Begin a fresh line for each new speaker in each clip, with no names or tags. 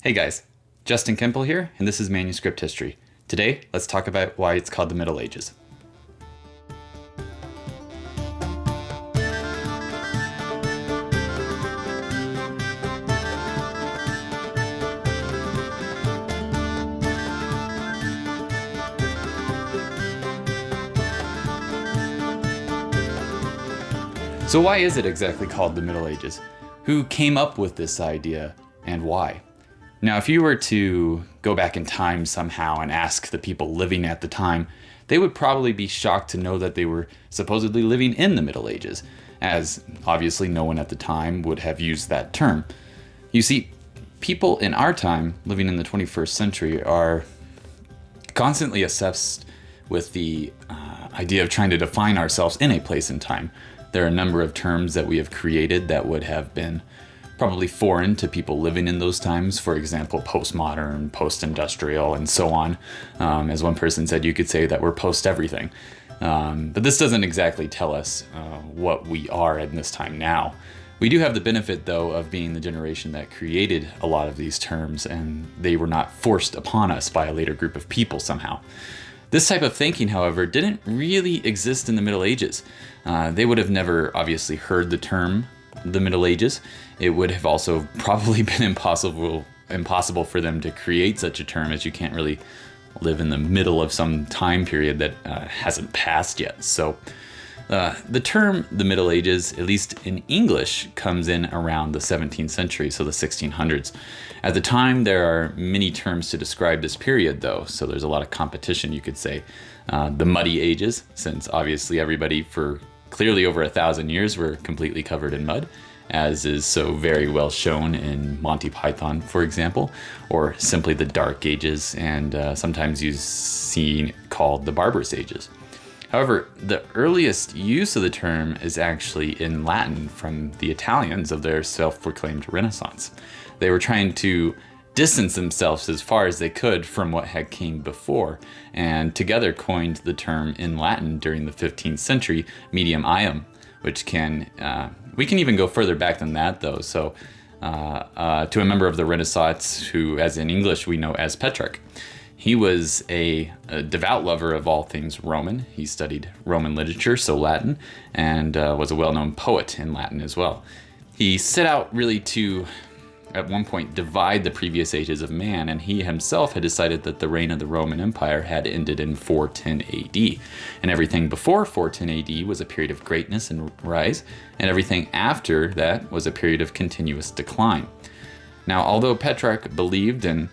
Hey guys, Justin Kemple here, and this is Manuscript History. Today, let's talk about why it's called the Middle Ages. So why is it exactly called the Middle Ages? Who came up with this idea, and why? Now, if you were to go back in time somehow and ask the people living at the time, they would probably be shocked to know that they were supposedly living in the Middle Ages, as obviously no one at the time would have used that term. You see, people in our time, living in the 21st century, are constantly obsessed with the idea of trying to define ourselves in a place and time. There are a number of terms that we have created that would have been probably foreign to people living in those times. For example, postmodern, post-industrial, and so on. As one person said, you could say that we're post-everything. But this doesn't exactly tell us what we are in this time now. We do have the benefit, though, of being the generation that created a lot of these terms, and they were not forced upon us by a later group of people somehow. This type of thinking, however, didn't really exist in the Middle Ages. They would have never obviously heard the term the Middle Ages. It would have also probably been impossible for them to create such a term, as you can't really live in the middle of some time period that hasn't passed yet. So the term the Middle Ages, at least in English, comes in around the 17th century, so the 1600s. At the time, there are many terms to describe this period, though, so there's a lot of competition, you could say. The Muddy Ages, since obviously everybody for clearly over 1,000 years were completely covered in mud, as is so very well shown in Monty Python, for example, or simply the Dark Ages, and sometimes you see called the Barbarous Ages. However, the earliest use of the term is actually in Latin from the Italians of their self-proclaimed Renaissance. They were trying to distance themselves as far as they could from what had came before, and together coined the term in Latin during the 15th century, medium ium, which we can even go further back than that, though. So to a member of the Renaissance who, as in English, we know as Petrarch. He was a devout lover of all things Roman. He studied Roman literature, so Latin, and was a well-known poet in Latin as well. He set out really to, at one point, divide the previous ages of man, and he himself had decided that the reign of the Roman Empire had ended in 410 AD, and everything before 410 AD was a period of greatness and rise, and everything after that was a period of continuous decline. Now, although Petrarch believed and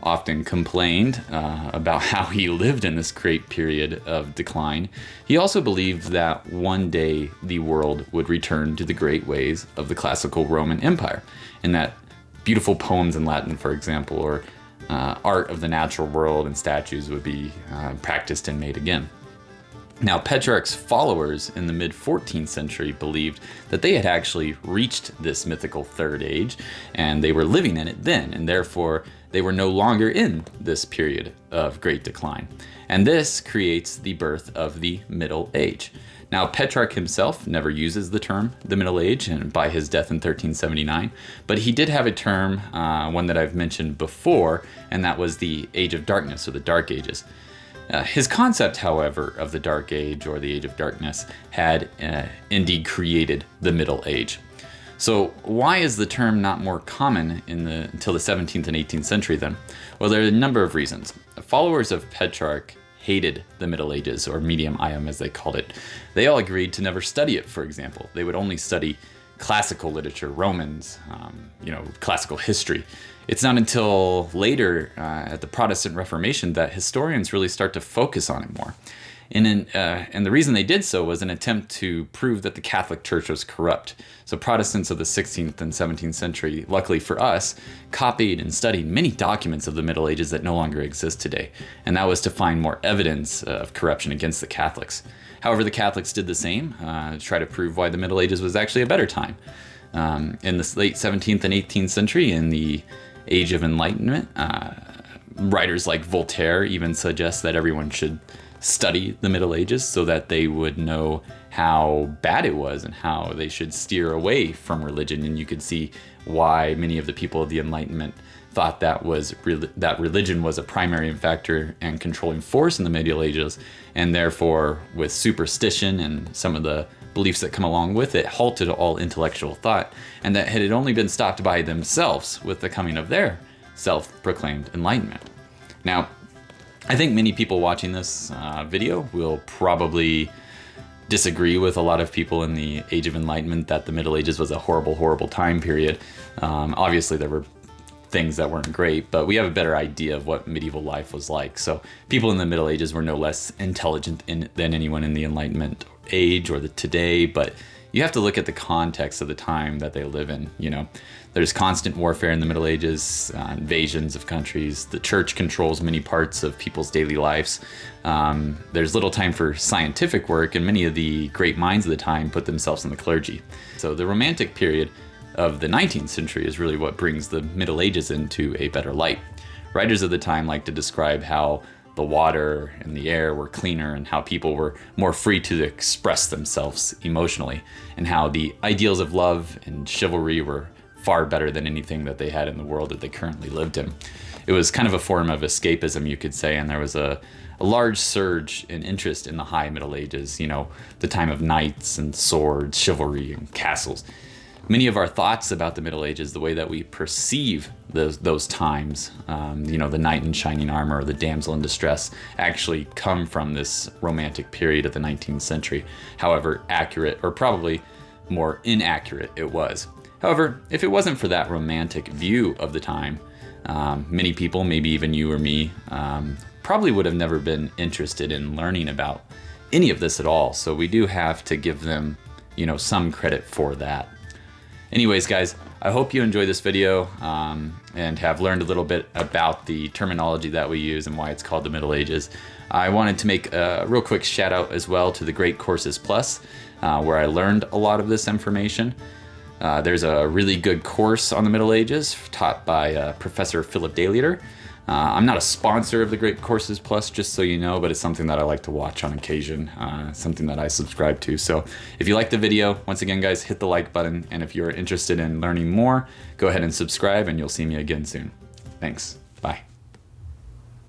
often complained about how he lived in this great period of decline, he also believed that one day the world would return to the great ways of the classical Roman Empire, and that beautiful poems in Latin, for example, or art of the natural world and statues would be practiced and made again. Now, Petrarch's followers in the mid-14th century believed that they had actually reached this mythical third age, and they were living in it then, and therefore they were no longer in this period of great decline. And this creates the birth of the Middle Age. Now, Petrarch himself never uses the term the Middle Age, and by his death in 1379, but he did have a term, one that I've mentioned before, and that was the Age of Darkness, or the Dark Ages. His concept, however, of the Dark Age, or the Age of Darkness, had indeed created the Middle Age. So why is the term not more common until the 17th and 18th century then? Well, there are a number of reasons. Followers of Petrarch hated the Middle Ages, or medium ium as they called it. They all agreed to never study it, for example. They would only study classical literature, Romans, classical history. It's not until later at the Protestant Reformation that historians really start to focus on it more. And the reason they did so was an attempt to prove that the Catholic Church was corrupt. So Protestants of the 16th and 17th century, luckily for us, copied and studied many documents of the Middle Ages that no longer exist today. And that was to find more evidence of corruption against the Catholics. However, the Catholics did the same, to try to prove why the Middle Ages was actually a better time. In the late 17th and 18th century, in the Age of Enlightenment, writers like Voltaire even suggest that everyone should study the Middle Ages so that they would know how bad it was and how they should steer away from religion. And you could see why many of the people of the Enlightenment thought that religion was a primary factor and controlling force in the Middle Ages, and therefore with superstition and some of the beliefs that come along with it halted all intellectual thought, and that it had only been stopped by themselves with the coming of their self-proclaimed enlightenment. Now, I think many people watching this video will probably disagree with a lot of people in the Age of Enlightenment that the Middle Ages was a horrible, horrible time period. Obviously, there were things that weren't great, but we have a better idea of what medieval life was like. So people in the Middle Ages were no less intelligent than anyone in the Enlightenment age or today, but you have to look at the context of the time that they live in. You know, there's constant warfare in the Middle Ages, invasions of countries. The church controls many parts of people's daily lives. There's little time for scientific work, and many of the great minds of the time put themselves in the clergy. So the Romantic period of the 19th century is really what brings the Middle Ages into a better light. Writers of the time like to describe how the water and the air were cleaner, and how people were more free to express themselves emotionally, and how the ideals of love and chivalry were far better than anything that they had in the world that they currently lived in. It was kind of a form of escapism, you could say, and there was a large surge in interest in the High Middle Ages, you know, the time of knights and swords, chivalry and castles. Many of our thoughts about the Middle Ages, the way that we perceive those times, you know, the knight in shining armor or the damsel in distress, actually come from this Romantic period of the 19th century, however accurate, or probably more inaccurate, it was. However, if it wasn't for that romantic view of the time, many people, maybe even you or me, probably would have never been interested in learning about any of this at all. So we do have to give them, you know, some credit for that. Anyways, guys, I hope you enjoyed this video and have learned a little bit about the terminology that we use and why it's called the Middle Ages. I wanted to make a real quick shout out as well to the Great Courses Plus, where I learned a lot of this information. There's a really good course on the Middle Ages taught by Professor Philip Dayleader. I'm not a sponsor of the Great Courses Plus, just so you know, but it's something that I like to watch on occasion, something that I subscribe to. So if you like the video, once again, guys, hit the like button. And if you're interested in learning more, go ahead and subscribe, and you'll see me again soon. Thanks. Bye.